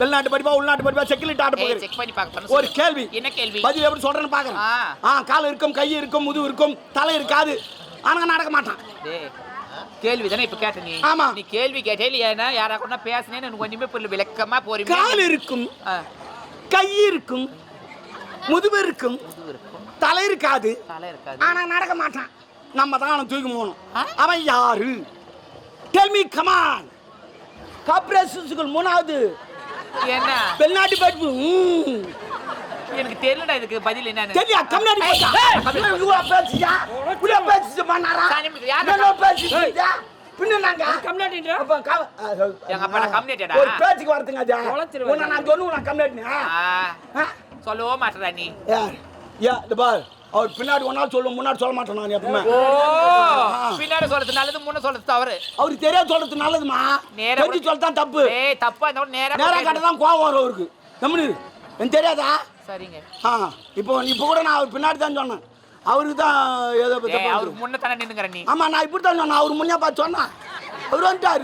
வெளிநாட்டு படிப்பா உள்நாட்டு படிப்பா செக்யூரிட்டி ஆட்ட போகிறேன். செக் பண்ணி பார்க்க ஒரு கேள்வி. என்ன கேள்வி? பதில் எப்படி சொல்றேன்னு பாக்குறேன். கால் இருக்கும், கை இருக்கும், முதுகு இருக்கும், தலை இருக்காது. ஆனா நடக்க மாட்டான். கேள்வி தானே இப்ப கேட்ட நீ? ஆமா. நீ கேள்வி கேட்டே இல்லையா? யாரா கூட பேசுனேன்னு எனக்கு கொஞ்சமே புரியல. விளக்கமா போறீங்க. கால் இருக்கும், கை இருக்கும், முதுகு இருக்கும், தலை இருக்காது. ஆனா நடக்க மாட்டான். நம்ம தான் அவனை தூக்கி போகணும். அவன் யாரு? Tell me come on. Corporation school 3வது. என்ன? வெளிநாட்டு படிப்பு. எனக்கு தெரியலடா இதுக்கு பதில் என்னன்னு. தெரியா? கம்னாடி போடா. இவள பேசியா? புள்ள பேசிச்சு பண்ணாரா? என்ன பேசிச்சு? பின்ன நாங்க கம்னாடின்ற அப்ப எங்க அப்பா கம்னாடிடா. ஒரு பேச்சுக்கு வரதுங்க அஜா. உன்ன நான் சொல்லுவேன் கம்னாடினா. சொல்லவே மாட்டடா நீ. யா இந்த பார். அவர் பின்னாடி ஒண்ணா சொல்லுவோம், முன்னாடி சொல்ல மாட்டேன் நான் எப்பவுமே. ஓ பின்னாடி சொல்றது நல்லது, முன்ன சொல்றது தவறு. அவருக்கு தெரியாது சொல்றது நல்லதுமா. தெரிஞ்சு சொல்லதான் தப்பு. தப்பா இருந்தா நேரா கேட்டா தான் கோவம் வரும் அவருக்கு. நம்மனு எனக்கு தெரியாதா? சரிங்க. இப்போ கூட நான் அவர் பின்னாடி தான் சொன்னேன். அவருக்கு தான் ஏதோ அவருக்கு முன்ன தானே நின்னுங்கற நீ. ஆமா நான் இப்படி தான் சொன்னேன். அவர் முன்னே பார்த்து சொன்னா அவர் வந்துட்டாரு.